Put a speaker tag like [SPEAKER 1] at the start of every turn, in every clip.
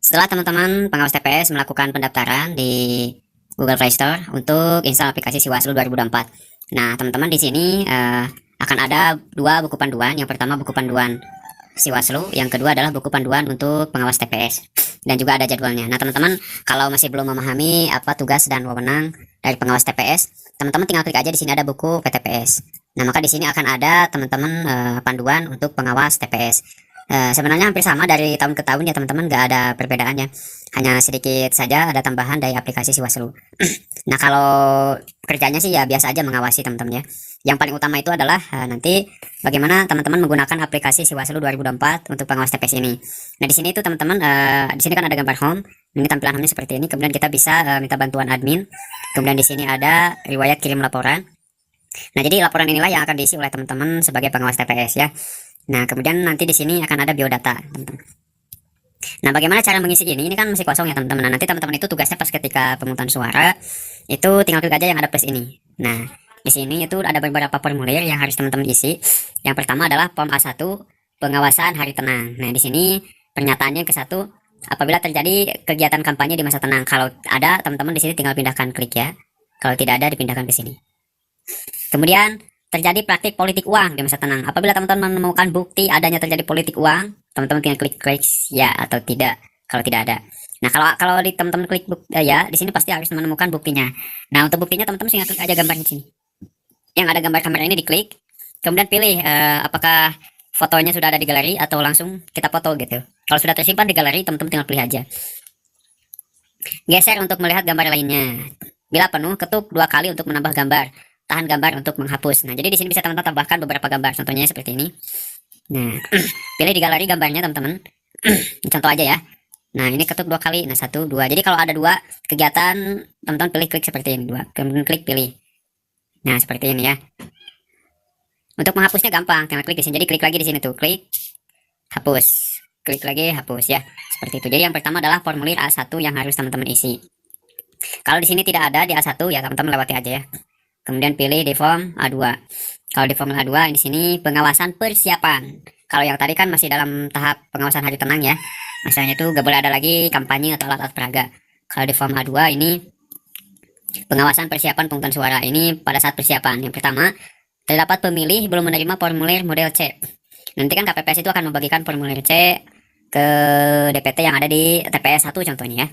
[SPEAKER 1] Setelah teman-teman pengawas TPS melakukan pendaftaran di Google Play Store untuk install aplikasi Siwaslu 2024. Nah, teman-teman di sini akan ada dua buku panduan. Yang pertama buku panduan Siwaslu, yang kedua adalah buku panduan untuk pengawas TPS. Dan juga ada jadwalnya. Nah, teman-teman kalau masih belum memahami apa tugas dan wewenang dari pengawas TPS, teman-teman tinggal klik aja di sini ada buku PTPS. Nah, maka di sini akan ada teman-teman panduan untuk pengawas TPS. Sebenarnya hampir sama dari tahun ke tahun ya teman-teman, nggak ada perbedaannya, hanya sedikit saja ada tambahan dari aplikasi Siwaslu. Nah, kalau kerjanya sih ya biasa aja mengawasi teman-teman ya. Yang paling utama itu adalah nanti bagaimana teman-teman menggunakan aplikasi Siwaslu 2024 untuk pengawas TPS ini. Nah, di sini itu teman-teman di sini kan ada gambar home, ini tampilan home-nya seperti ini. Kemudian kita bisa minta bantuan admin. Kemudian di sini ada riwayat kirim laporan. Nah, jadi laporan inilah yang akan diisi oleh teman-teman sebagai pengawas TPS ya. Nah, kemudian nanti di sini akan ada biodata, teman-teman. Nah, bagaimana cara mengisi ini? Ini kan masih kosong ya, teman-teman. Nah, nanti teman-teman itu tugasnya pas ketika pemungutan suara, itu tinggal klik aja yang ada plus ini. Nah, di sini itu ada beberapa formulir yang harus teman-teman isi. Yang pertama adalah form A1, pengawasan hari tenang. Nah, di sini pernyataannya ke satu, apabila terjadi kegiatan kampanye di masa tenang. Kalau ada, teman-teman di sini tinggal pindahkan klik ya. Kalau tidak ada, dipindahkan ke sini. Kemudian terjadi praktik politik uang di masa tenang. Apabila teman-teman menemukan bukti adanya terjadi politik uang, teman-teman tinggal klik ya atau tidak kalau tidak ada. Nah, kalau di teman-teman klik ya, di sini pasti harus menemukan buktinya. Nah, untuk buktinya teman-teman tinggal klik aja gambar di sini. Yang ada gambar kamera ini diklik, kemudian pilih apakah fotonya sudah ada di galeri atau langsung kita foto gitu. Kalau sudah tersimpan di galeri, teman-teman tinggal pilih aja. Geser untuk melihat gambar lainnya. Bila penuh, ketuk 2 kali untuk menambah gambar. Tahan gambar untuk menghapus. Nah, jadi di sini bisa teman-teman tambahkan beberapa gambar, contohnya seperti ini. Nah, pilih di galeri gambarnya teman-teman. Contoh aja ya. Nah, ini ketuk 2 kali. Nah, 1, 2. Jadi kalau ada 2 kegiatan, teman-teman pilih klik seperti ini, 2. Kemudian klik pilih. Nah, seperti ini ya. Untuk menghapusnya gampang, tinggal klik di sini. Jadi klik lagi di sini tuh, klik hapus. Klik lagi hapus ya. Seperti itu. Jadi yang pertama adalah formulir A1 yang harus teman-teman isi. Kalau di sini tidak ada di A1 ya teman-teman lewati aja ya. Kemudian pilih di form A2. Kalau di form A2 di sini pengawasan persiapan. Kalau yang tadi kan masih dalam tahap pengawasan hari tenang ya. Misalnya itu gak boleh ada lagi kampanye atau alat-alat peraga. Kalau di form A2 ini pengawasan persiapan pemungutan suara. Ini pada saat persiapan. Yang pertama, terdapat pemilih belum menerima formulir model C. Nanti kan KPPS itu akan membagikan formulir C ke DPT yang ada di TPS 1 contohnya ya.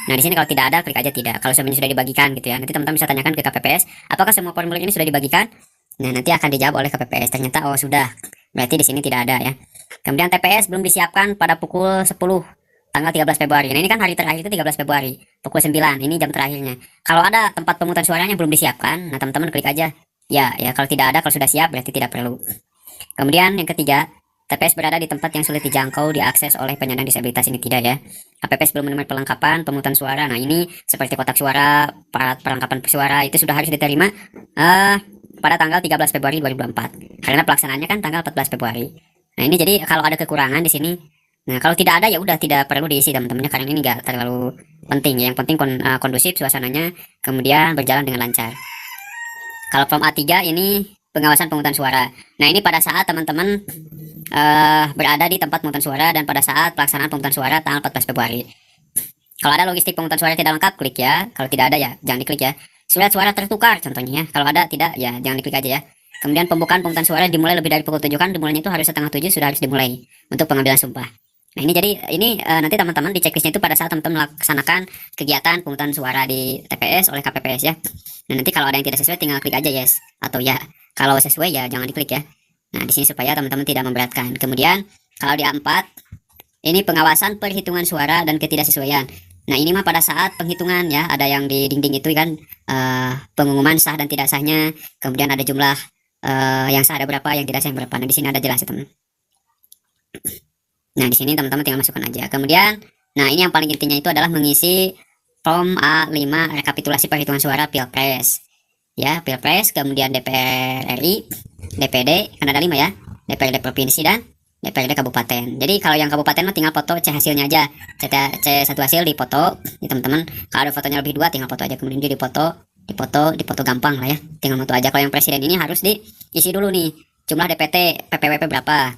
[SPEAKER 1] Nah, di sini kalau tidak ada, klik aja tidak. Kalau sebenarnya sudah dibagikan gitu ya. Nanti teman-teman bisa tanyakan ke KPPS, apakah semua formulir ini sudah dibagikan? Nah, nanti akan dijawab oleh KPPS. Ternyata oh sudah. Berarti di sini tidak ada ya. Kemudian TPS belum disiapkan pada pukul 10 tanggal 13 Februari. Nah, ini kan hari terakhir itu 13 Februari, pukul 9. Ini jam terakhirnya. Kalau ada tempat pemungutan suaranya belum disiapkan, nah teman-teman klik aja. Ya, kalau tidak ada, kalau sudah siap berarti tidak perlu. Kemudian yang ketiga, TPS berada di tempat yang sulit dijangkau, diakses oleh penyandang disabilitas ini tidak ya. KPPS belum menerima perlengkapan pemungutan suara. Nah, ini seperti kotak suara, perlengkapan suara itu sudah harus diterima pada tanggal 13 Februari 2024. Karena pelaksanaannya kan tanggal 14 Februari. Nah, ini jadi kalau ada kekurangan di sini. Nah, kalau tidak ada ya udah tidak perlu diisi teman-temannya karena ini enggak terlalu penting ya. Yang penting kondusif suasananya, kemudian berjalan dengan lancar. Kalau form A3 ini pengawasan pemungutan suara. Nah, ini pada saat teman-teman berada di tempat pemungutan suara dan pada saat pelaksanaan pemungutan suara tanggal 14 Februari. Kalau ada logistik pemungutan suara tidak lengkap, klik ya. Kalau tidak ada ya jangan diklik ya. Surat suara tertukar contohnya ya. Kalau ada tidak ya jangan diklik aja ya. Kemudian pembukaan pemungutan suara dimulai lebih dari pukul 7 kan, dimulainya itu harus setengah 7 sudah harus dimulai untuk pengambilan sumpah. Nah, ini jadi ini nanti teman-teman di checklistnya itu pada saat teman-teman melaksanakan kegiatan pemungutan suara di TPS oleh KPPS ya. Nah, nanti kalau ada yang tidak sesuai tinggal klik aja yes atau ya. Kalau sesuai ya jangan diklik ya. Nah, di sini supaya teman-teman tidak memberatkan. Kemudian kalau di A4 ini pengawasan perhitungan suara dan ketidaksesuaian. Nah, ini mah pada saat penghitungan ya, ada yang di dinding itu kan pengumuman sah dan tidak sahnya. Kemudian ada jumlah yang sah ada berapa, yang tidak sah yang berapa. Nah, di sini ada jelas ya, teman. Nah, di sini teman-teman tinggal masukkan aja. Kemudian, nah ini yang paling intinya itu adalah mengisi form A5 rekapitulasi perhitungan suara Pilpres. Ya, Pilpres, kemudian DPR RI, DPD, kan ada 5 ya. DPRD provinsi dan DPRD kabupaten. Jadi kalau yang kabupaten mah tinggal foto C hasilnya aja. C1 hasil dipoto, ya teman-teman. Kalau ada fotonya lebih 2 tinggal foto aja, kemudian dia dipoto gampang lah ya. Tinggal foto aja. Kalau yang presiden ini harus diisi dulu nih. Jumlah DPT, PPWP berapa?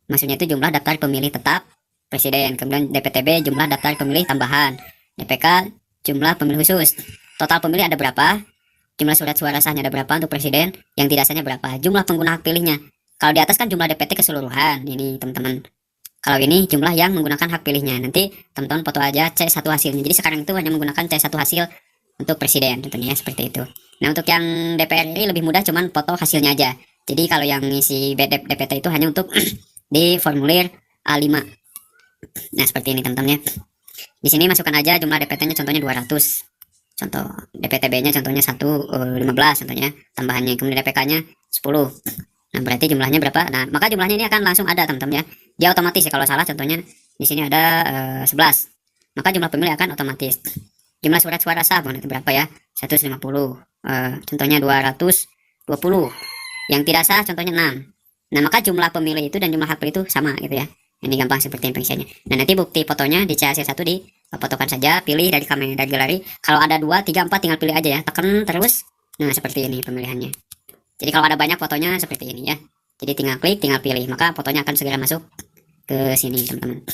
[SPEAKER 1] Maksudnya itu jumlah daftar pemilih tetap presiden. Kemudian DPTB jumlah daftar pemilih tambahan. DPK jumlah pemilih khusus. Total pemilih ada berapa? Jumlah surat suara sahnya ada berapa untuk presiden? Yang tidak sahnya berapa? Jumlah pengguna hak pilihnya. Kalau di atas kan jumlah DPT keseluruhan. Ini teman-teman. Kalau ini jumlah yang menggunakan hak pilihnya. Nanti teman-teman foto aja C1 hasilnya. Jadi sekarang itu hanya menggunakan C1 hasil untuk presiden tentunya seperti itu. Nah, untuk yang DPR RI lebih mudah, cuman foto hasilnya aja. Jadi kalau yang ngisi DPT itu hanya untuk di formulir A5. Nah, seperti ini teman-teman ya. Di sini masukkan aja jumlah DPT-nya, contohnya 200. Contoh DPTB-nya contohnya 115 contohnya, tambahannya. Kemudian DPK-nya 10. Nah, berarti jumlahnya berapa? Nah, maka jumlahnya ini akan langsung ada teman-teman ya. Dia otomatis ya, kalau salah contohnya di sini ada 11. Maka jumlah pemilih akan otomatis. Jumlah surat suara sah nanti berapa ya? 150. Contohnya 220. Yang tidak sah contohnya 6. Nah, maka jumlah pemilih itu dan jumlah hak pilih itu sama gitu ya. Ini gampang seperti ini pengisiannya. Nah, nanti bukti fotonya di CHC1 fotokan saja, pilih dari kamera dari galeri. Kalau ada 2, 3, 4 tinggal pilih aja ya. Tekan terus. Nah, seperti ini pemilihannya. Jadi kalau ada banyak fotonya seperti ini ya. Jadi tinggal klik, tinggal pilih, maka fotonya akan segera masuk ke sini teman-teman.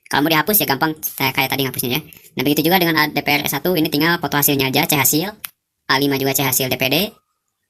[SPEAKER 1] Kalau mau dihapus ya gampang, saya kayak tadi ngapusnya ya. Nah, begitu juga dengan DPR 1, ini tinggal foto hasilnya aja, C hasil. A5 juga C hasil DPD.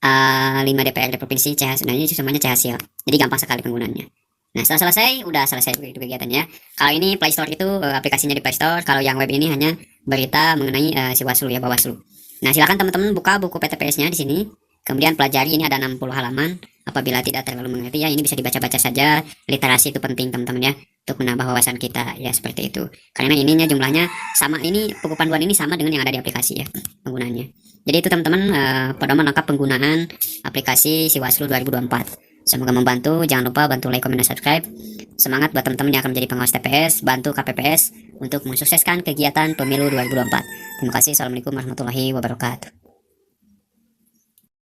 [SPEAKER 1] A5 DPRD provinsi C hasil. Nah, ini semuanya C hasil. Jadi gampang sekali penggunaannya. Nah, setelah selesai, udah selesai begitu kegiatannya. Kalau ini Play Store itu aplikasinya di Play Store. Kalau yang web ini hanya berita mengenai Siwaslu ya, Bawaslu. Nah, silakan teman-teman buka buku PTPS-nya di sini. Kemudian pelajari, ini ada 60 halaman. Apabila tidak terlalu mengerti ya, ini bisa dibaca-baca saja. Literasi itu penting teman-teman ya, untuk menambah wawasan kita ya, seperti itu. Karena ininya jumlahnya sama, ini buku panduan ini sama dengan yang ada di aplikasi ya penggunaannya. Jadi itu teman-teman, pedoman lengkap penggunaan aplikasi Siwaslu 2024. Semoga membantu. Jangan lupa bantu like, komen, dan subscribe. Semangat buat teman-teman yang akan menjadi pengawas TPS, bantu KPPS untuk mensukseskan kegiatan pemilu 2024. Terima kasih. Assalamualaikum warahmatullahi wabarakatuh.